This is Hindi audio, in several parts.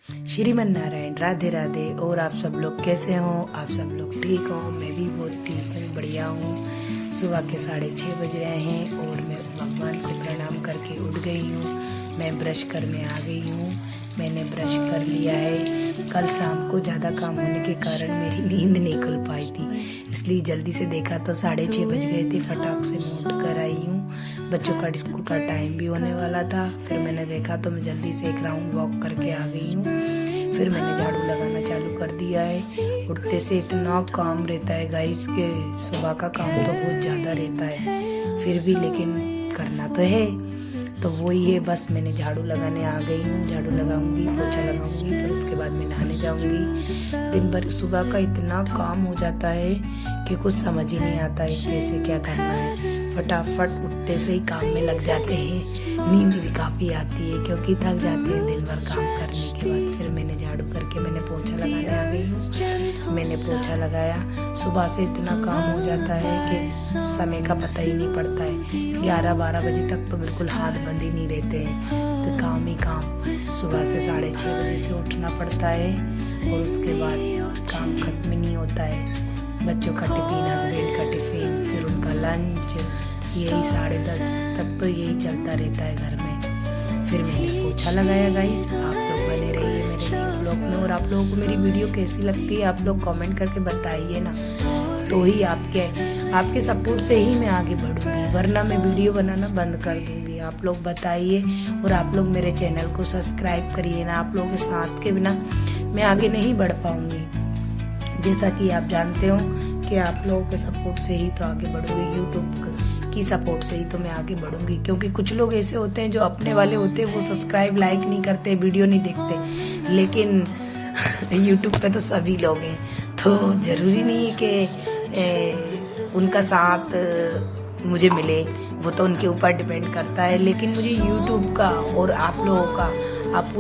श्रीमन नारायण, राधे राधे। और आप सब लोग कैसे हो? आप सब लोग ठीक हो? मैं भी बहुत ठीक हूँ, बढ़िया हूँ। सुबह के 6:30 बज रहे हैं और मैं भगवान को प्रणाम करके उठ गई हूँ। मैं ब्रश करने आ गई हूँ। मैंने ब्रश कर लिया है। कल शाम को ज़्यादा काम होने के कारण मेरी नींद नहीं खुल पाई थी, इसलिए जल्दी से देखा तो 6:30 बज गए थे। फटाक से मैं उठ कर आई हूँ। बच्चों का स्कूल का टाइम भी होने वाला था। फिर मैंने देखा तो मैं जल्दी से एक राउंड वॉक करके आ गई हूँ। फिर मैंने झाड़ू लगाना चालू कर दिया है। उठते से इतना काम रहता है गाइस के सुबह का काम तो बहुत ज़्यादा रहता है, फिर भी लेकिन करना तो है। तो वही है, बस मैंने झाड़ू लगाने आ गई हूँ। झाड़ू लगाऊंगी, पोछा लगाऊंगी, फिर उसके बाद मैं नहाने जाऊंगी। दिन भर सुबह का इतना काम हो जाता है कि कुछ समझ ही नहीं आता है कैसे क्या करना है। फटाफट उठते से ही काम में लग जाते हैं। नींद भी काफ़ी आती है क्योंकि थक जाते हैं दिन भर काम करने के बाद। फिर मैंने झाड़ू करके मैंने पोछा लगाने आ गई हूँ। मैंने पोछा लगाया। सुबह से इतना काम हो जाता है कि समय का पता ही नहीं पड़ता है। 11-12 बजे तक तो बिल्कुल हाथ बंद ही नहीं रहते हैं, तो काम ही काम। सुबह से 6:30 बजे से उठना पड़ता है और उसके बाद काम खत्म ही नहीं होता है। बच्चों का टिफिन, हस्बैंड का टिफिन, फिर उनका लंच, यही 10:30 तक तो यही चलता रहता है घर में। फिर मैंने पोछा लगाया गाइस। आप लोग बने रहिए मेरे ब्लॉग में। और आप लोगों को मेरी वीडियो कैसी लगती है आप लोग कमेंट करके बताइए ना, तो ही आपके सपोर्ट से ही मैं आगे बढ़ूंगी, वरना मैं वीडियो बनाना बंद कर दूंगी। आप लोग बताइए और आप लोग मेरे चैनल को सब्सक्राइब करिए ना। आप लोगों के साथ के बिना मैं आगे नहीं बढ़ पाऊंगी। जैसा कि आप जानते हो कि आप लोगों के सपोर्ट से ही तो आगे बढ़ूंगी, यूट्यूब की सपोर्ट से ही तो मैं आगे बढ़ूंगी। क्योंकि कुछ लोग ऐसे होते हैं जो अपने वाले होते हैं, वो सब्सक्राइब लाइक नहीं करते, वीडियो नहीं देखते, लेकिन यूट्यूब पे तो सभी लोग हैं। तो ज़रूरी नहीं है कि उनका साथ मुझे मिले, वो तो उनके ऊपर डिपेंड करता है। लेकिन मुझे यूट्यूब का और आप लोगों का, आप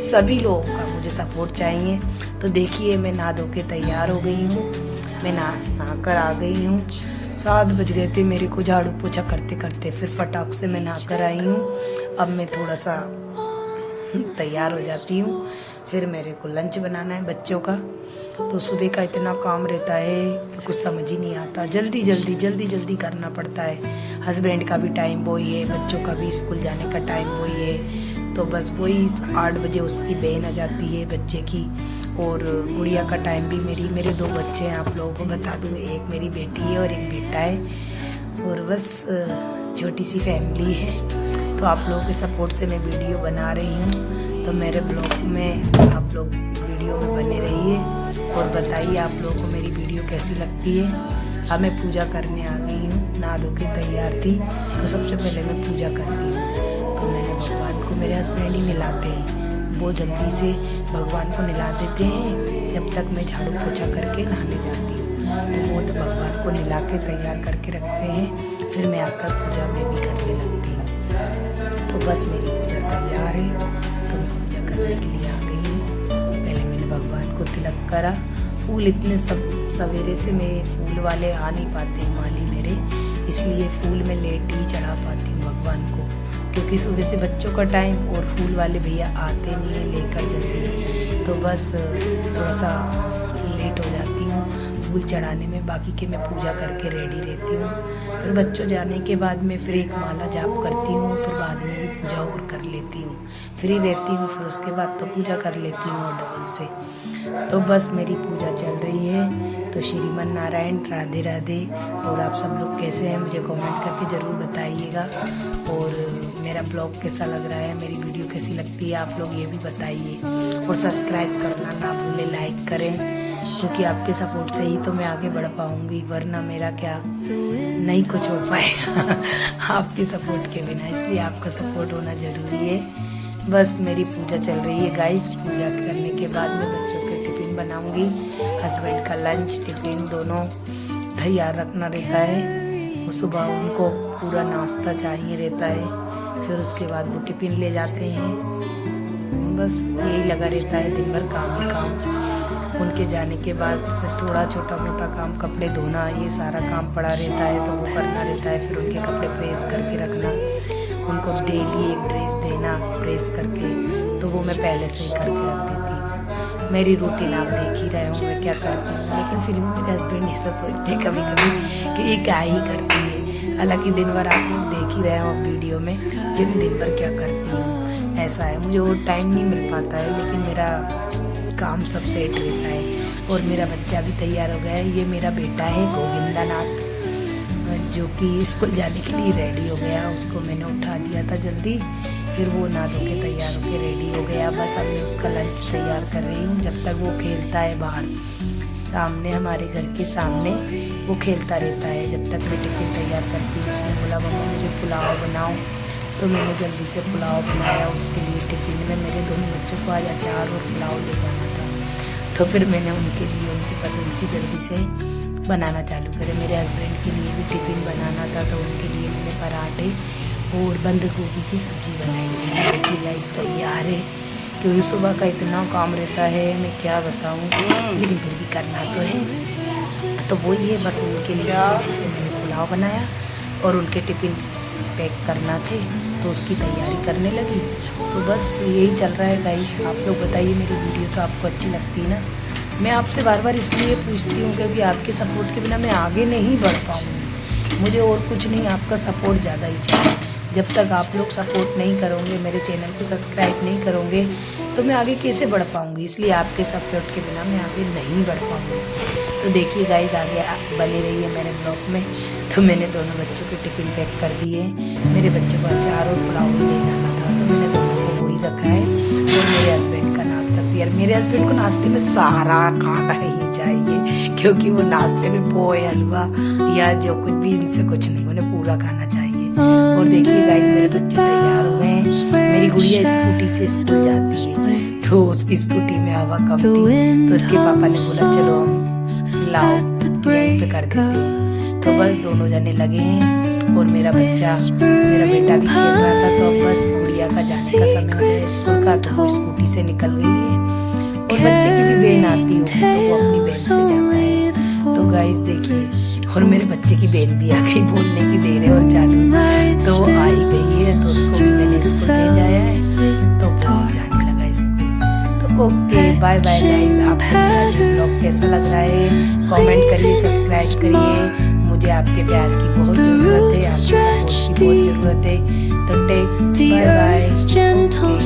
सभी लोगों का मुझे सपोर्ट चाहिए। तो देखिए, मैं नहा धो के तैयार हो गई हूँ। मैं नहा कर आ गई हूँ। 7 बज गए थे मेरे को झाड़ू पोछा करते करते। फिर फटाक से मैं नहा कर आई हूँ। अब मैं थोड़ा सा तैयार हो जाती हूँ। फिर मेरे को लंच बनाना है बच्चों का। तो सुबह का इतना काम रहता है कि कुछ समझ ही नहीं आता। जल्दी जल्दी करना पड़ता है। हस्बैंड का भी टाइम वही है, बच्चों का भी स्कूल जाने का टाइम वही है। तो बस वही 8 बजे उसकी बहन आ जाती है बच्चे की। और गुड़िया का टाइम भी मेरे 2 बच्चे हैं, आप लोगों को बता दूँ। एक मेरी बेटी है और एक बेटा है। और बस छोटी सी फैमिली है। तो आप लोगों के सपोर्ट से मैं वीडियो बना रही हूँ। तो मेरे ब्लॉग में आप लोग वीडियो में बने रहिए और बताइए आप लोगों को मेरी वीडियो कैसी लगती है। अब मैं पूजा करने आ गई हूँ। नहा धो के तैयार थी तो सबसे पहले मैं पूजा करती हूँ। तो मैंने भगवान को, मेरे हस्बैंड ही नहलाते हैं, वो जल्दी से भगवान को नहला देते हैं जब तक मैं झाड़ू पोछा करके नहाने जाती हूँ। तो वो तो भगवान को नहला के तैयार करके रखते हैं। फिर मैं आकर पूजा में भी करने लगती हूँ। तो बस मेरी पूजा तैयार है, तो मैं पूजा करने के लिए आ गई हूँ। पहले मैंने भगवान को तिलक करा। फूल इतने सवेरे से मेरे फूल वाले आ नहीं पाते माली मेरे, इसलिए फूल में लेट ही चढ़ा पाती हूँ भगवान को। क्योंकि सुबह से बच्चों का टाइम और फूल वाले भैया आते नहीं है लेकर जल्दी, तो बस थोड़ा सा लेट हो जाती हूँ फूल चढ़ाने में। बाकी के मैं पूजा करके रेडी रहती हूँ। फिर बच्चों जाने के बाद मैं फिर एक माला जाप करती हूँ। फिर बाद में भी पूजा और कर लेती हूँ, फ्री रहती हूँ। फिर उसके बाद तो पूजा कर लेती हूँ और डबल से। तो बस मेरी पूजा चल रही है। तो श्रीमन नारायण, राधे राधे। और आप सब लोग कैसे हैं मुझे कमेंट करके ज़रूर बताइएगा। और मेरा ब्लॉग कैसा लग रहा है, मेरी वीडियो कैसी लगती है, आप लोग ये भी बताइए। और सब्सक्राइब करना ना भूलें, लाइक करें, क्योंकि आपके सपोर्ट से ही तो मैं आगे बढ़ पाऊँगी, वरना मेरा क्या नहीं कुछ हो पाएगा आपके सपोर्ट के बिना। इसलिए आपका सपोर्ट होना ज़रूरी है। बस मेरी पूजा चल रही है गाइस। पूजा करने के बाद मैं बच्चों के टिफ़िन बनाऊंगी। हस्बैंड का लंच टिफ़िन दोनों तैयार रखना रहता है। सुबह उनको पूरा नाश्ता चाहिए रहता है। फिर उसके बाद वो टिफ़िन ले जाते हैं। बस यही लगा रहता है दिन भर काम ही काम। उनके जाने के बाद फिर थोड़ा छोटा मोटा काम, कपड़े धोना, ये सारा काम पड़ा रहता है तो वो करना रहता है। फिर उनके कपड़े प्रेस करके रखना, उनको डेली एक ड्रेस देना प्रेस करके। तो वो मैं पहले से ही करके रख देती। मेरी रूटीन आप देख ही रहे होंगे क्या करती हूँ, लेकिन फिर भी मेरे हस्बैंड ऐसा सोचते हैं कभी कभी कि ये क्या ही करती है। हालांकि दिन भर आप लोग देख ही रहे हो वीडियो में कि मैं दिन भर क्या करती हूँ। ऐसा है, मुझे वो टाइम नहीं मिल पाता है, लेकिन मेरा काम सब सेट रहता है। और मेरा बच्चा भी तैयार हो गया है। ये मेरा बेटा है गोविंदानाथ, जो कि स्कूल जाने के लिए रेडी हो गया। उसको मैंने उठा दिया था जल्दी, फिर वो नहा धो के तैयार होके रेडी हो गया। बस अब मैं उसका लंच तैयार कर रही हूँ, जब तक वो खेलता है बाहर सामने, हमारे घर के सामने वो खेलता रहता है, जब तक मैं टिफिन तैयार करती हूँ। उसने बोला मम्मा मुझे पुलाव बनाओ, तो मैंने जल्दी से पुलाव बनाया उसके लिए। टिफिन में मेरे दोनों बच्चों को आज अचार और पुलाव ले जाना था, तो फिर मैंने उनके लिए उनकी पसंद की जल्दी से बनाना चालू करे। मेरे हस्बैंड के लिए भी टिफ़िन बनाना था, तो उनके लिए मैंने पराठे और बंद गोभी की सब्ज़ी बनाई है। देखिए गाइस तैयार है, क्योंकि सुबह का इतना काम रहता है, मैं क्या बताऊँ, लेकिन फिर भी करना तो है। तो वही है, बस उनके लिए जल्दी से मैंने पुलाव बनाया और उनके टिफ़िन पैक करना थे, तो उसकी तैयारी करने लगी। तो बस यही चल रहा है गाइस। आप लोग बताइए मेरी वीडियो तो आपको अच्छी लगती है ना। मैं आपसे बार बार इसलिए पूछती हूँ क्योंकि आपके सपोर्ट के बिना मैं आगे नहीं बढ़ पाऊँगी। मुझे और कुछ नहीं, आपका सपोर्ट ज़्यादा ही चाहिए। जब तक आप लोग सपोर्ट नहीं करोगे, मेरे चैनल को सब्सक्राइब नहीं करोगे, तो मैं आगे कैसे बढ़ पाऊँगी। इसलिए आपके सपोर्ट के बिना मैं आगे नहीं बढ़ पाऊँगी। तो देखिए गाइस, आगे बने रहिए मेरे ब्लॉग में। तो मैंने दोनों बच्चों के टिफ़िन पैक कर दिए। मेरे बच्चों को अचार और पुलाव भी ले जाना था, तो मैंने दोनों को वही रखा है। और मेरे हस्बैंड का नाश्ता तैयार। मेरे हस्बैंड को नाश्ते में सारा खाना ही चाहिए, क्योंकि वो नाश्ते में पोहे, हलवा या जो कुछ भी, इनसे कुछ नहीं, उन्हें पूरा खाना चाहिए। और देखिए गाइस, मेरे बच्चे तैयार हो गए हैं। मेरी गुड़िया स्कूटी से स्कूल जाती है, तो उसकी स्कूटी में हवा कम थी, तो उसके पापा ने बोला चलो हम लाओ यहीं पे कर देते हैं। तो बस दोनों जने लगे हैं। और मेरा बेटा भी खेल रहा था। तो अब बस गुड़िया का जाने का समय हो गया स्कूल का, तो वो स्कूटी से निकल गई है। और बच्चे की भी बहन आती होगी, तो वो अपनी बहन से जाता है। तो गाइस देखिए, और मेरे बच्चे की बहन भी आ गई, बोलने की देर है और चालू, तो वो आ ही गई है। तो उसको भी मैंने स्कूल ले जाया है, तो वो जाने लगा स्कूल। तो ओके, बाय बाय गाइस। आपको मेरा ब्लॉग कैसा लग रहा है कमेंट करिए, सब्सक्राइब करिए। मुझे आपके प्यार की बहुत ज़रूरत है, आपके सपोर्ट की बहुत ज़रूरत है। तो टेक बाय बाय।